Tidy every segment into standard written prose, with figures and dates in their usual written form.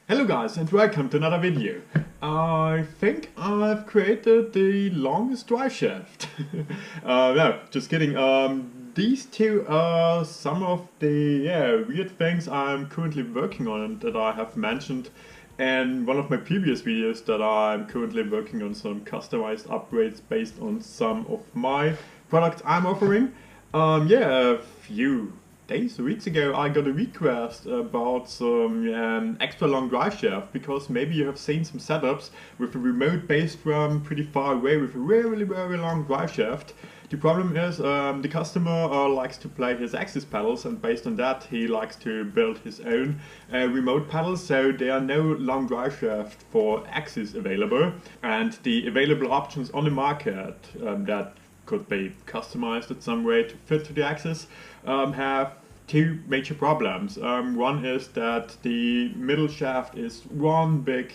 Hello guys and welcome to another video. I think I've created the longest drive shaft. No, just kidding. These two are some of the weird things I'm currently working on and that I have mentioned in one of my previous videos, that I'm currently working on some customized upgrades based on some of my products I'm offering. A few days or weeks ago I got a request about some extra long drive shaft, because maybe you have seen some setups with a remote bass drum pretty far away with a very long drive shaft. The problem is the customer likes to play his axis pedals, and based on that he likes to build his own remote pedals, so there are no long drive shaft for axis available, and the available options on the market that could be customized in some way to fit to the axis have two major problems. One is that the middle shaft is one big,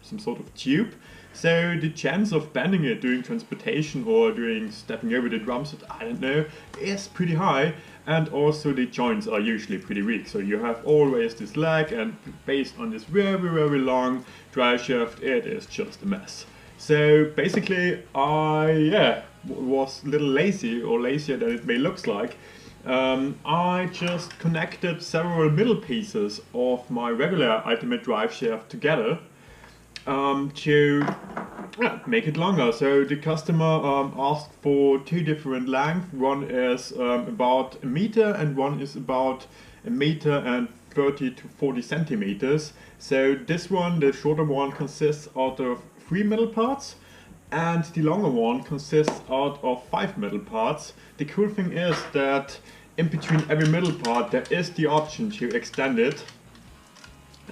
some sort of tube, so the chance of bending it during transportation or during stepping over the drum set, I don't know, is pretty high, and also the joints are usually pretty weak, so you have always this lag, and based on this very long drive shaft it is just a mess. So basically I was a little lazy, or lazier than it may look like. I just connected several middle pieces of my regular ultimate drive shaft together to make it longer. So the customer asked for two different lengths. One is about a meter and one is about a meter and 30 to 40 centimeters. So this one, the shorter one, consists out of 3 middle parts, and the longer one consists out of 5 middle parts. The cool thing is that in between every middle part there is the option to extend it.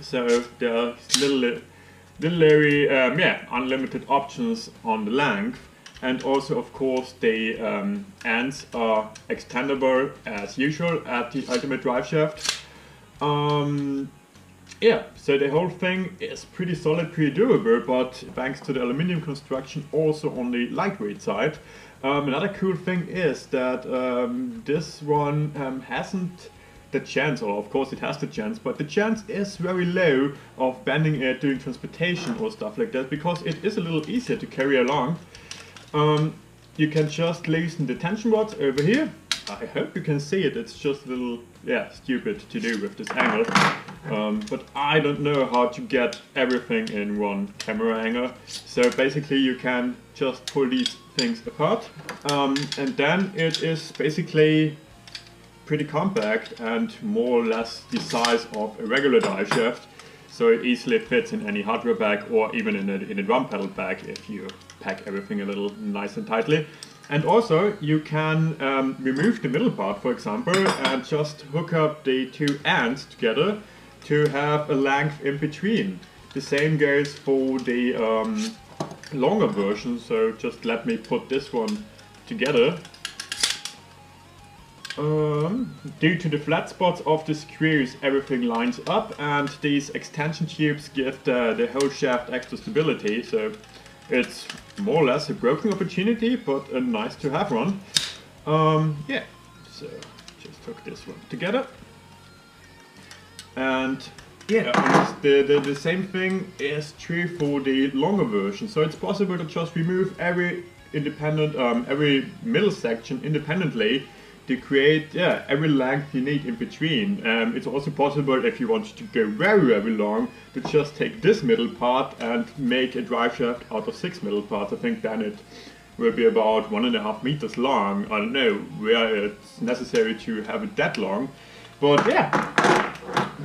So there are little unlimited options on the length, and also of course the ends are extendable as usual at the ultimate drive shaft. So the whole thing is pretty solid, pretty durable, but thanks to the aluminium construction also on the lightweight side. Another cool thing is that this one hasn't the chance, or of course it has the chance, but the chance is very low of bending it during transportation or stuff like that, because it is a little easier to carry along. You can just loosen the tension rods over here. I hope you can see it, it's just a little stupid to do with this angle. But I don't know how to get everything in one camera angle. So basically you can just pull these things apart, and then it is basically pretty compact and more or less the size of a regular drive shaft. So it easily fits in any hardware bag, or even in a drum pedal bag if you pack everything a little nice and tightly. And also you can remove the middle part, for example, and just hook up the two ends together to have a length in between. The same goes for the longer version, so just let me put this one together. Due to the flat spots of the screws, everything lines up, and these extension tubes give the whole shaft extra stability, so it's more or less a broken opportunity, but a nice to have one. So just hook this one together. And the same thing is true for the longer version. So it's possible to just remove every middle section independently to create every length you need in between. It's also possible, if you want to go very long, to just take this middle part and make a drive shaft out of 6 middle parts. I think then it will be about 1.5 meters long. I don't know where it's necessary to have it that long, but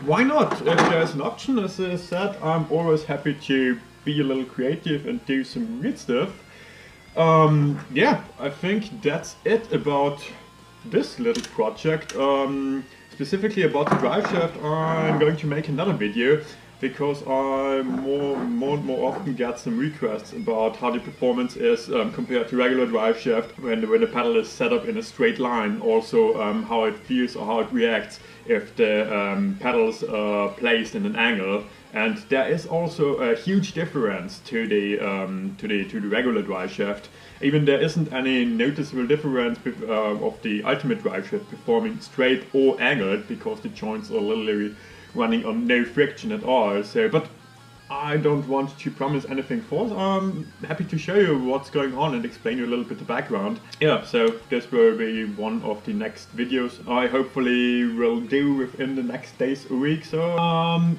why not? If there's an option, as I said, I'm always happy to be a little creative and do some weird stuff. I think that's it about this little project. Specifically about the drive shaft, I'm going to make another video, because I more often get some requests about how the performance is compared to regular drive shaft when the pedal is set up in a straight line. Also how it feels or how it reacts if the pedals are placed in an angle. And there is also a huge difference to the regular drive shaft. Even there isn't any noticeable difference of the ultimate drive shaft performing straight or angled, because the joints are literally running on no friction at all. So, but I don't want to promise anything false. I'm happy to show you what's going on and explain you a little bit the background. Yeah, so this will be one of the next videos I hopefully will do within the next days or week. So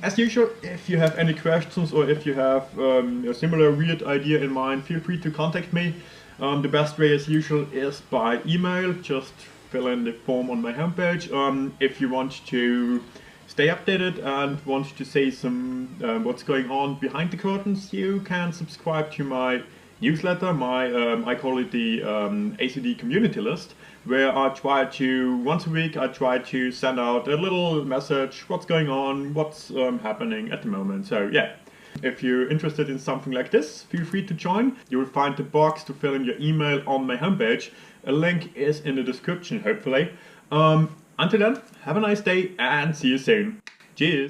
as usual, if you have any questions or if you have a similar weird idea in mind, feel free to contact me. The best way as usual is by email. Just fill in the form on my homepage. If you want to stay updated and want to see some what's going on behind the curtains, you can subscribe to my newsletter. I call it the ACD community list, where I try to, once a week, I try to send out a little message, what's going on, what's happening at the moment. So yeah, if you're interested in something like this, feel free to join. You will find the box to fill in your email on my homepage. A link is in the description, hopefully. Until then, have a nice day and see you soon. Cheers!